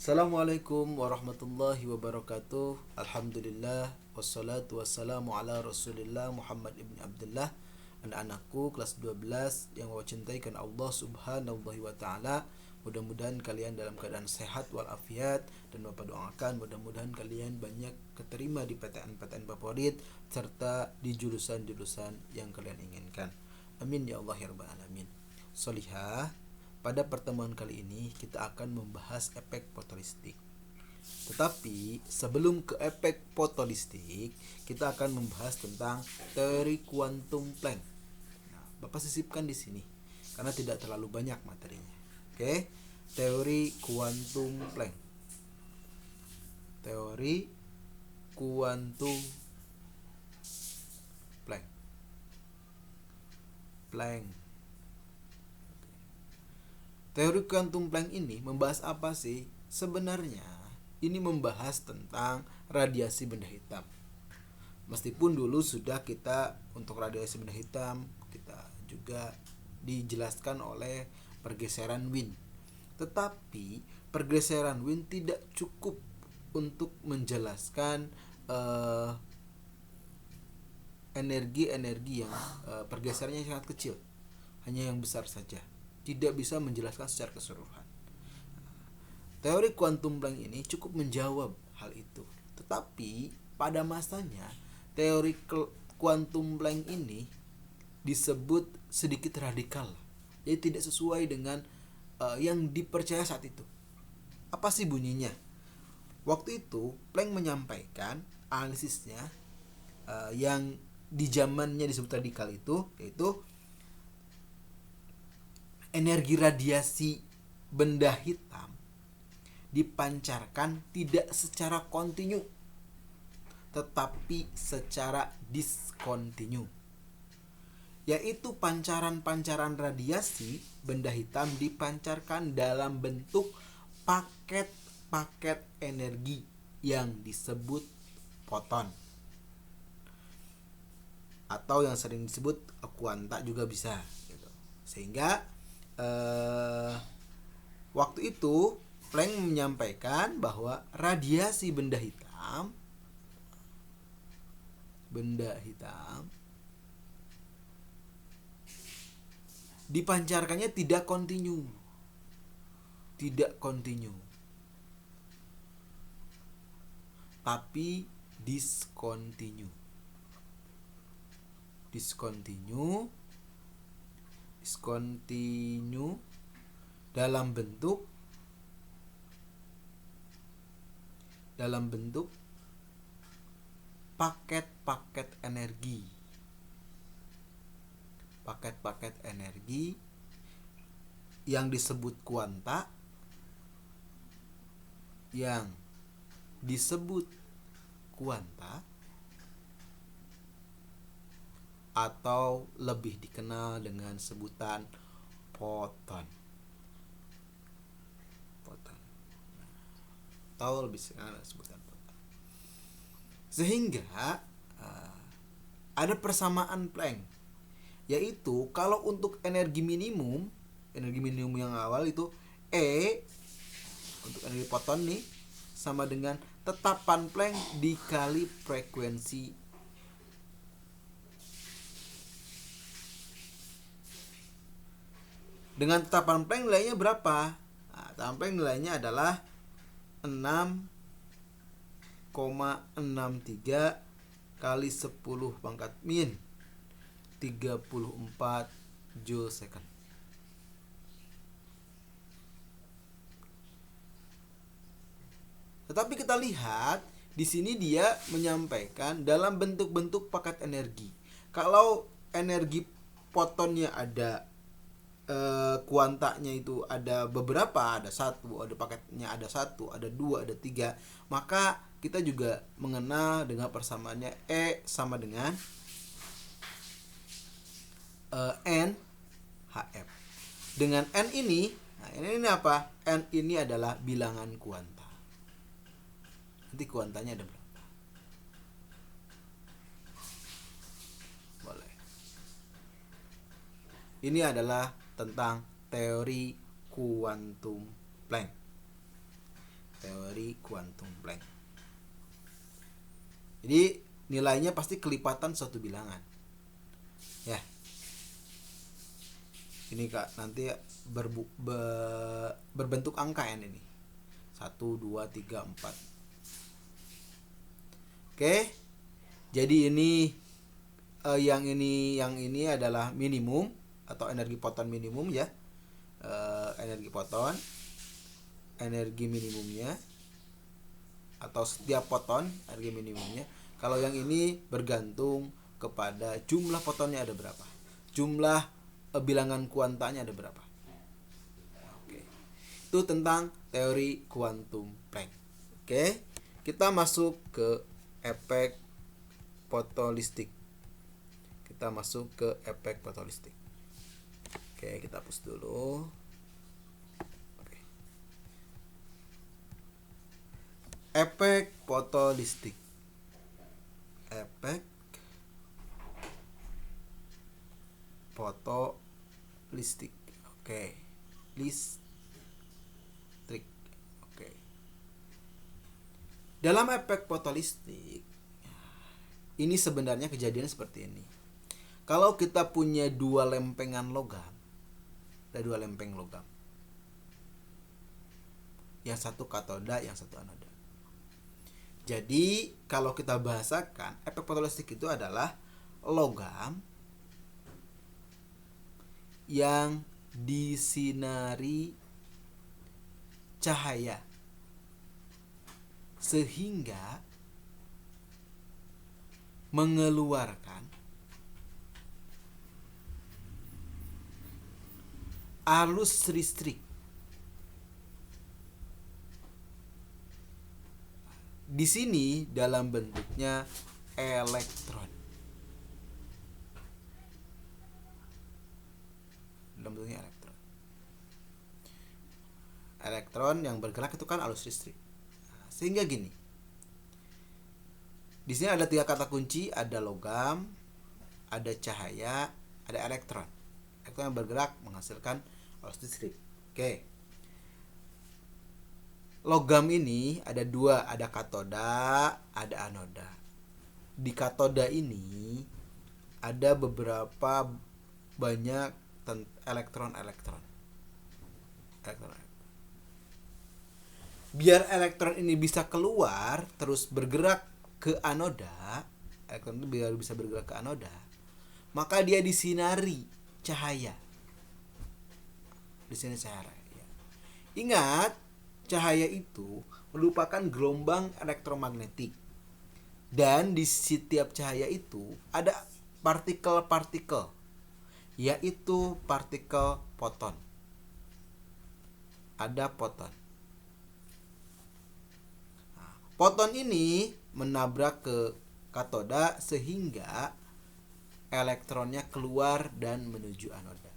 Assalamualaikum warahmatullahi wabarakatuh. Alhamdulillah wassalatu wassalamu ala Rasulillah Muhammad ibn Abdullah. Anak-anakku kelas 12 yang Allah cintaikan Allah Subhanahu wa taala. Mudah-mudahan kalian dalam keadaan sehat walafiat, dan Bapak doakan mudah-mudahan kalian banyak keterima di PTN-PTN favorit serta di jurusan-jurusan yang kalian inginkan. Amin ya Allah ya rabbal alamin. Solihah, pada pertemuan kali ini kita akan membahas efek fotolistik. Tetapi sebelum ke efek fotolistik, kita akan membahas tentang teori kuantum Planck. Nah, Bapak sisipkan di sini karena tidak terlalu banyak materinya. Oke, teori kuantum Planck. Teori kuantum Planck. Planck. Teori kuantum Planck ini membahas apa sih? Sebenarnya ini membahas tentang radiasi benda hitam. Meskipun dulu sudah kita untuk radiasi benda hitam kita juga dijelaskan oleh pergeseran Wien. Tetapi pergeseran Wien tidak cukup untuk menjelaskan energi-energi yang pergeserannya sangat kecil, hanya yang besar saja, tidak bisa menjelaskan secara keseluruhan. Teori kuantum Planck ini cukup menjawab hal itu. Tetapi pada masanya teori kuantum Planck ini disebut sedikit radikal. Jadi tidak sesuai dengan yang dipercaya saat itu. Apa sih bunyinya? Waktu itu Planck menyampaikan analisisnya yang di zamannya disebut radikal itu, yaitu energi radiasi benda hitam dipancarkan tidak secara kontinu, tetapi secara diskontinu. Yaitu pancaran-pancaran radiasi benda hitam dipancarkan dalam bentuk paket-paket energi yang disebut foton, atau yang sering disebut kuanta juga bisa gitu. Sehingga waktu itu Planck menyampaikan bahwa radiasi benda hitam dipancarkannya tidak kontinu, tapi diskontinu dalam bentuk paket-paket energi yang disebut kuanta, atau lebih dikenal dengan sebutan foton. Atau lebih dikenal dengan sebutan foton. Sehingga ada persamaan Planck, yaitu kalau untuk energi minimum yang awal itu E untuk energi foton nih sama dengan tetapan Planck dikali frekuensi dengan tetapan Planck nilainya berapa? Nah, tetapan Planck nilainya adalah 6,63 kali 10 pangkat min 34 joule second. Tetapi kita lihat di sini dia menyampaikan dalam bentuk-bentuk paket energi. Kalau energi fotonnya ada kuantanya itu ada beberapa, ada satu, ada paketnya ada satu, ada dua, ada tiga, maka kita juga mengenal dengan persamaannya E sama dengan N HF. Dengan N ini, nah ini apa? N ini adalah bilangan kuanta. Nanti kuantanya ada berapa? Boleh. Ini adalah tentang teori kuantum Planck. kuantum Planck. Jadi nilainya pasti kelipatan suatu bilangan. Ya. Ini Kak nanti berbentuk angka ya ini. 1 2 3 4. Oke. Jadi ini yang ini adalah minimum atau energi foton minimum ya. Energi foton, energi minimumnya atau setiap foton energi minimumnya. Kalau yang ini bergantung kepada jumlah fotonnya ada berapa, jumlah bilangan kuantanya ada berapa. Oke. Itu tentang teori kuantum Planck. Oke, kita masuk ke efek fotolistik. Oke, kita hapus dulu. Oke. Efek fotolistik. Efek fotolistik. Oke. Listrik. Oke. Dalam efek fotolistik ini sebenarnya kejadian seperti ini. Kalau kita punya dua lempengan logam, ada dua lempeng logam, yang satu katoda, yang satu anoda. Jadi kalau kita bahasakan, efek fotolistik itu adalah logam yang disinari cahaya sehingga mengeluarkan arus listrik. Di sini dalam bentuknya elektron. Dalam bentuknya elektron. Elektron yang bergerak itu kan arus listrik. Sehingga gini. Di sini ada 3 kata kunci, ada logam, ada cahaya, ada elektron. Elektron yang bergerak menghasilkan arus listrik. Oke. Logam ini ada 2, ada katoda, ada anoda. Di katoda ini ada beberapa banyak elektron-elektron. Biar elektron ini bisa keluar terus bergerak ke anoda, elektron itu biar bisa bergerak ke anoda, maka dia disinari cahaya. Disinari cahaya. Ingat, cahaya itu merupakan gelombang elektromagnetik. Dan di setiap cahaya itu ada partikel-partikel, yaitu partikel foton. Ada foton. Nah, foton ini menabrak ke katoda sehingga elektronnya keluar dan menuju anoda.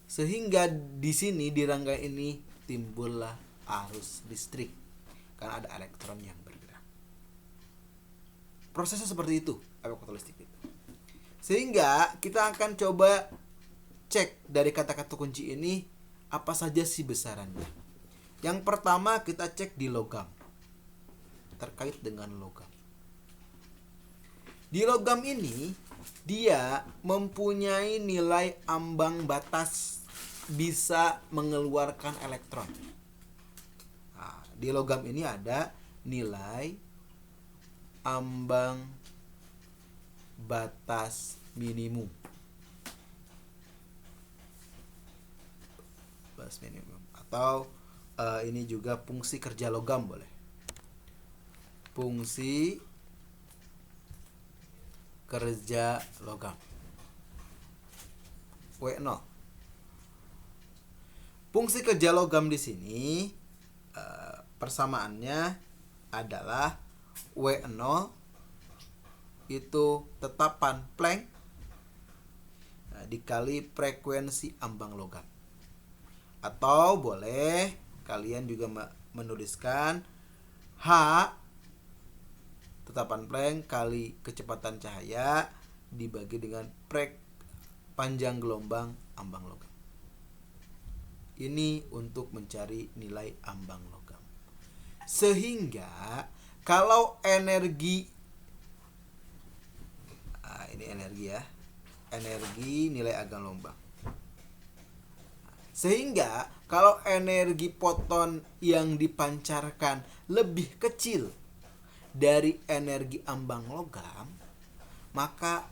Sehingga di sini di rangkaian ini timbullah arus listrik karena ada elektron yang bergerak. Prosesnya seperti itu, efek fotolistik itu. Sehingga kita akan coba cek dari kata-kata kunci ini apa saja sih besarannya. Yang pertama kita cek di logam. Terkait dengan logam. Di logam ini dia mempunyai nilai ambang batas bisa mengeluarkan elektron. Nah, di logam ini ada nilai ambang batas minimum. Batas minimum atau ini juga fungsi kerja logam boleh. Fungsi kerja logam W0. Fungsi kerja logam di sini persamaannya adalah W0 itu tetapan Planck dikali frekuensi ambang logam. Atau boleh kalian juga menuliskan H tetapan Planck kali kecepatan cahaya dibagi dengan panjang gelombang ambang logam. Ini untuk mencari nilai ambang logam. Sehingga kalau energi, ini energi ya, energi nilai agak lombang. Sehingga kalau energi foton yang dipancarkan lebih kecil dari energi ambang logam, maka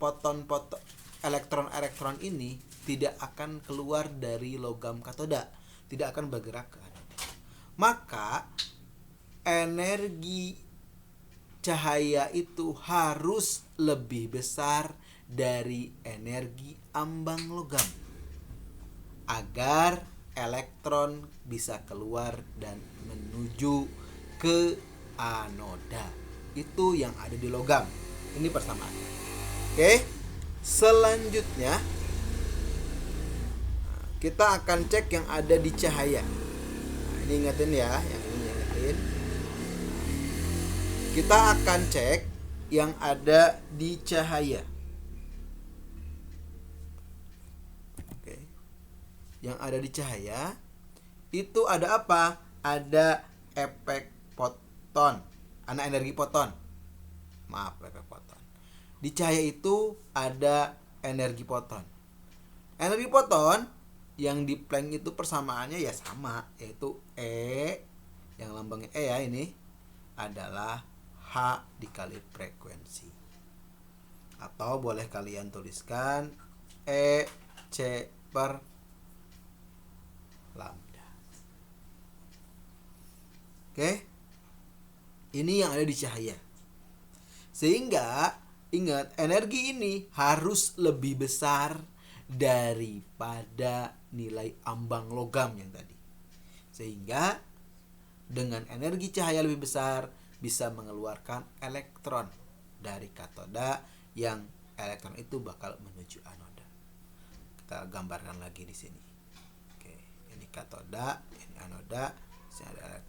foton-foton elektron-elektron ini tidak akan keluar dari logam katoda, tidak akan bergerak ke anoda. Maka energi cahaya itu harus lebih besar dari energi ambang logam agar elektron bisa keluar dan menuju ke anoda. Itu yang ada di logam. Ini persamaannya. Oke. Selanjutnya kita akan cek yang ada di cahaya. Ini ingetin ya, yang ini ingetin. Kita akan cek yang ada di cahaya. Oke. Yang ada di cahaya itu ada apa? Ada efek foton. Energi foton. Maaf, efek foton. Di cahaya itu ada energi foton. Energi foton yang di Planck itu persamaannya ya sama, yaitu E, yang lambangnya E ya, ini adalah H dikali frekuensi. Atau boleh kalian tuliskan E C per lambda. Oke. Ini yang ada di cahaya. Sehingga ingat, energi ini harus lebih besar daripada nilai ambang logam yang tadi. Sehingga dengan energi cahaya lebih besar bisa mengeluarkan elektron dari katoda, yang elektron itu bakal menuju anoda. Kita gambarkan lagi di sini. Oke, ini katoda, ini anoda, sini ada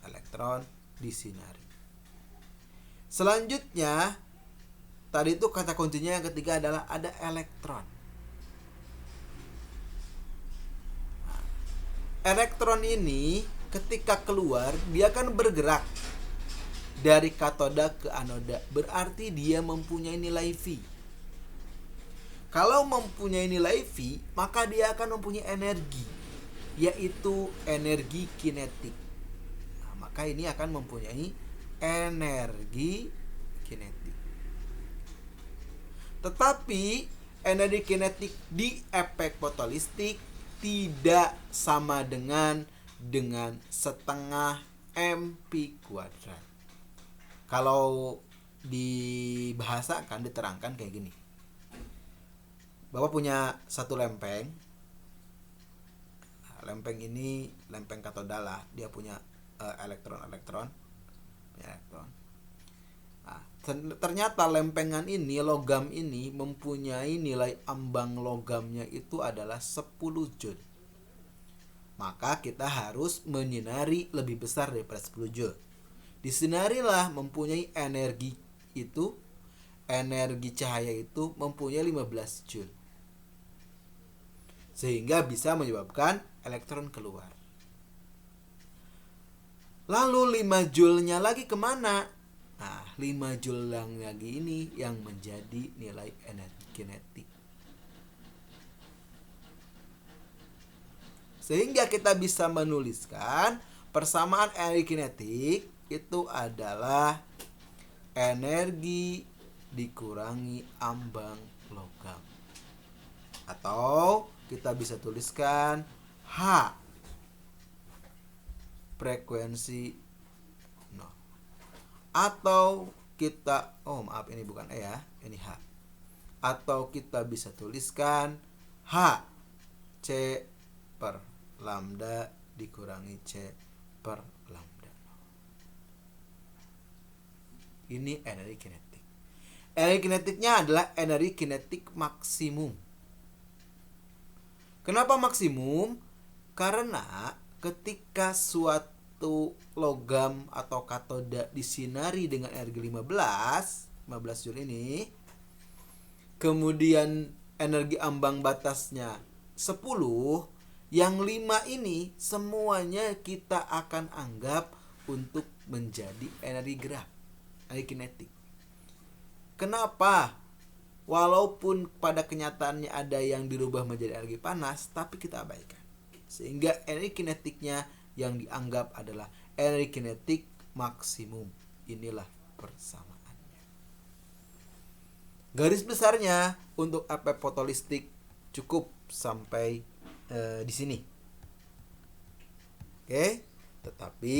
elektron disinari. Selanjutnya tadi itu kata kuncinya yang ketiga adalah ada elektron. Nah, elektron ini ketika keluar dia akan bergerak dari katoda ke anoda, berarti dia mempunyai nilai V. Kalau mempunyai nilai V, maka dia akan mempunyai energi, yaitu energi kinetik. Nah, maka ini akan mempunyai energi kinetik. Tetapi energi kinetik di efek fotolistik tidak sama dengan setengah mp kuadrat. Kalau dibahasakan, diterangkan kayak gini. Bapak punya satu lempeng. Lempeng ini lempeng katoda lah, dia punya elektron. Nah, ternyata lempengan ini, logam ini mempunyai nilai ambang logamnya itu adalah 10 joule. Maka kita harus menyinari lebih besar daripada 10 joule. Disinarilah mempunyai energi itu, energi cahaya itu mempunyai 15 joule. Sehingga bisa menyebabkan elektron keluar. Lalu 5 joule-nya lagi kemana? Nah, 5 joule yang lagi ini yang menjadi nilai energi kinetik. Sehingga kita bisa menuliskan persamaan energi kinetik itu adalah energi dikurangi ambang logam. Atau kita bisa tuliskan H frekuensi 0. Atau kita, ini bukan E ya, ini H. Atau kita bisa tuliskan H C per lambda dikurangi C per lambda. Ini energi kinetik. Energi kinetiknya adalah energi kinetik maksimum. Kenapa maksimum? Karena ketika suatu logam atau katoda disinari dengan energi 15 joule ini, kemudian energi ambang batasnya 10, Yang 5 ini semuanya kita akan anggap untuk menjadi energi gerak, energi kinetik. Kenapa? Walaupun pada kenyataannya ada yang dirubah menjadi energi panas, tapi kita abaikan. Sehingga energi kinetiknya yang dianggap adalah energi kinetik maksimum. Inilah persamaannya. Garis besarnya untuk efek fotolistrik cukup sampai di sini. Oke, tetapi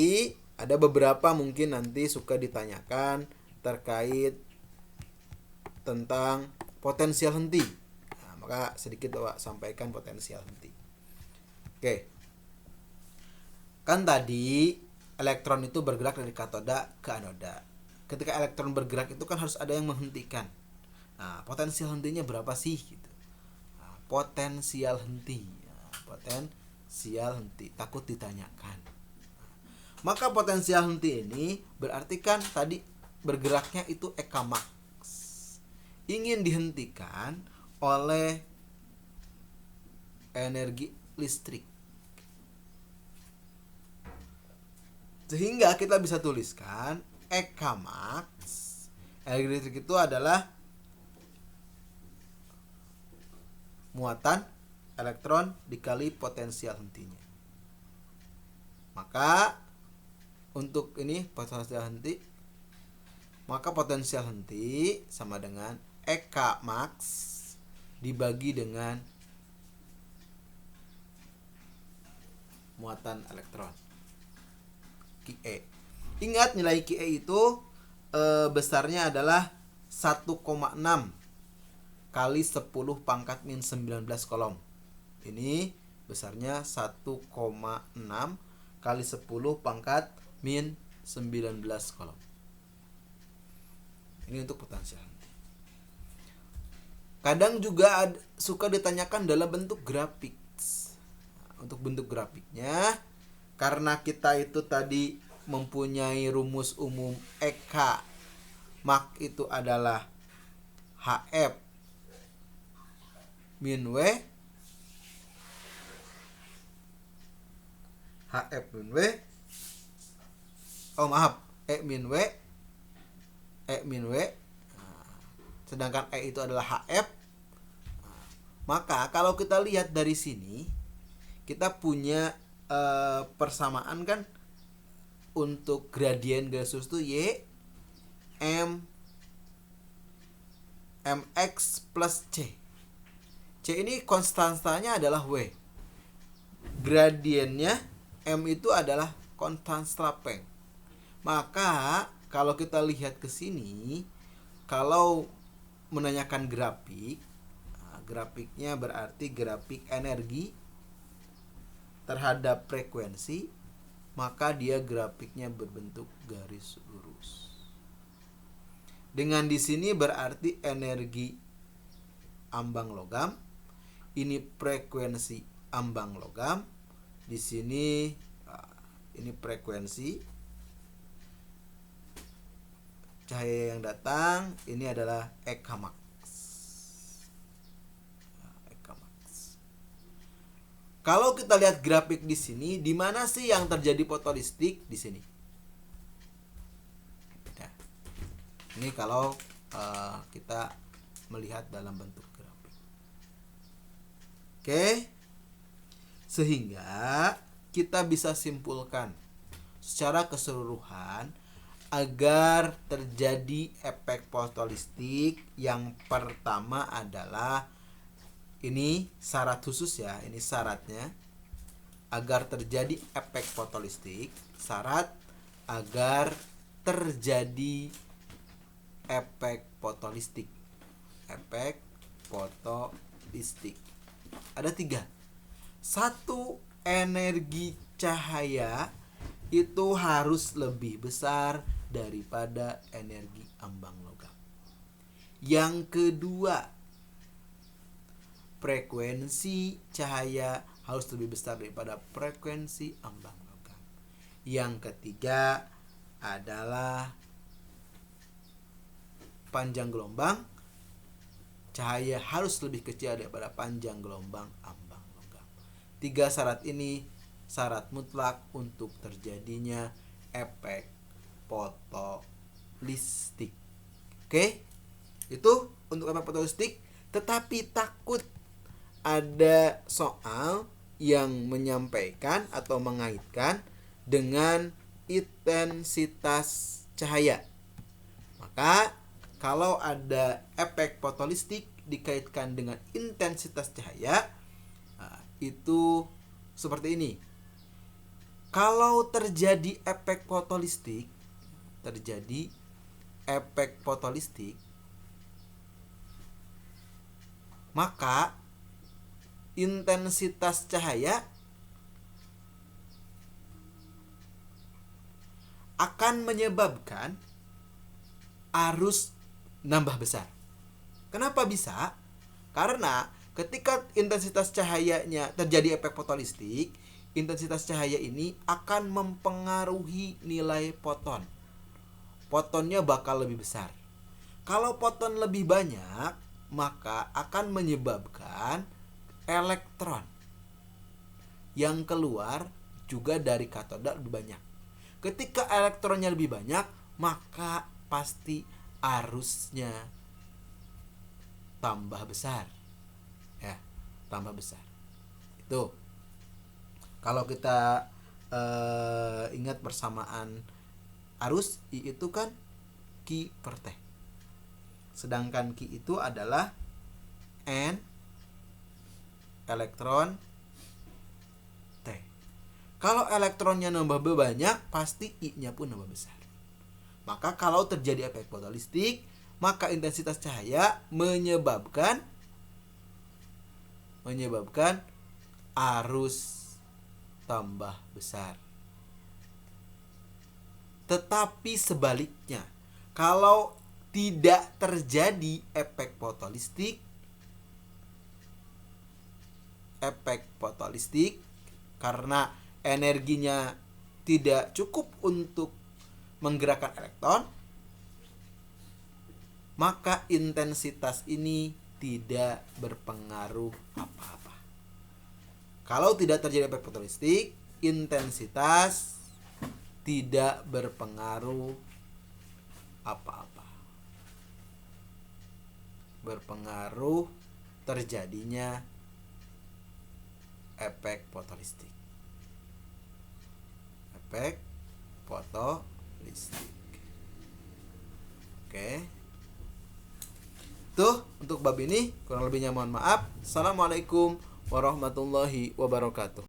ada beberapa mungkin nanti suka ditanyakan terkait tentang potensial henti. Nah, maka sedikit Bapak sampaikan potensial henti. Oke. Kan tadi elektron itu bergerak dari katoda ke anoda. Ketika elektron bergerak itu kan harus ada yang menghentikan. Nah, potensial hentinya berapa sih gitu. Nah, potensial henti. Nah, potensial henti takut ditanyakan. Nah, maka potensial henti ini berarti kan tadi bergeraknya itu Ekamax. Ingin dihentikan oleh energi listrik. Sehingga kita bisa tuliskan Ekamax energi listrik itu adalah muatan elektron dikali potensial hentinya. Maka untuk ini potensial henti, maka potensial henti sama dengan Ekamax dibagi dengan muatan elektron QE. Ingat nilai QE itu besarnya adalah 1,6 kali 10 pangkat min 19 kolom. Ini besarnya 1,6 kali 10 pangkat min 19 kolom. Ini untuk potensial henti. Kadang juga suka ditanyakan dalam bentuk grafik. Nah, untuk bentuk grafiknya, karena kita itu tadi mempunyai rumus umum Eka mak itu adalah HF min W, HF min W, E min W, E min W, sedangkan E itu adalah HF. Maka kalau kita lihat dari sini, kita punya persamaan kan untuk gradien gaseous itu Y M mx plus C. C ini konstantanya adalah W. Gradiennya M itu adalah konstanta Planck. Maka kalau kita lihat ke sini, kalau menanyakan grafik, grafiknya berarti grafik energi terhadap frekuensi, maka dia grafiknya berbentuk garis lurus. Dengan di sini berarti energi ambang logam, ini frekuensi ambang logam, di sini ini frekuensi cahaya yang datang, ini adalah Ekamax. Kalau kita lihat grafik di sini, di mana sih yang terjadi fotolistrik? Di sini. Ya. Ini kalau kita melihat dalam bentuk grafik. Oke. Sehingga kita bisa simpulkan secara keseluruhan agar terjadi efek fotolistrik, yang pertama adalah ini syarat khusus ya, ini syaratnya agar terjadi efek fotolistrik, syarat agar terjadi efek fotolistrik. Efek fotolistrik ada 3. 1, energi cahaya itu harus lebih besar daripada energi ambang logam. Yang kedua, frekuensi cahaya harus lebih besar daripada frekuensi ambang logam. Yang ketiga adalah panjang gelombang cahaya harus lebih kecil daripada panjang gelombang ambang logam. Tiga syarat ini syarat mutlak untuk terjadinya efek fotolistik. Oke, itu untuk efek fotolistik. Tetapi takut ada soal yang menyampaikan atau mengaitkan dengan intensitas cahaya. Maka kalau ada efek fotolistik dikaitkan dengan intensitas cahaya, itu seperti ini. Kalau terjadi efek fotolistik, maka intensitas cahaya akan menyebabkan arus nambah besar. Kenapa bisa? Karena ketika intensitas cahayanya terjadi efek fotolistik, intensitas cahaya ini akan mempengaruhi nilai foton. Fotonnya bakal lebih besar. Kalau foton lebih banyak, maka akan menyebabkan elektron yang keluar juga dari katoda lebih banyak. Ketika elektronnya lebih banyak, maka pasti arusnya tambah besar. Ya, tambah besar. Itu. Kalau kita ingat persamaan arus, I itu kan Q per T. Sedangkan Q itu adalah N elektron T. Kalau elektronnya nambah banyak, pasti I-nya pun nambah besar. Maka kalau terjadi efek fotolistik, maka intensitas cahaya menyebabkan arus tambah besar. Tetapi sebaliknya, kalau tidak terjadi efek fotolistik karena energinya tidak cukup untuk menggerakkan elektron, maka intensitas ini tidak berpengaruh apa-apa. Kalau tidak terjadi efek fotolistik, intensitas tidak berpengaruh apa-apa. Berpengaruh terjadinya efek fotolistik. Efek fotolistik. Oke. Tuh untuk bab ini kurang lebihnya mohon maaf. Assalamualaikum warahmatullahi wabarakatuh.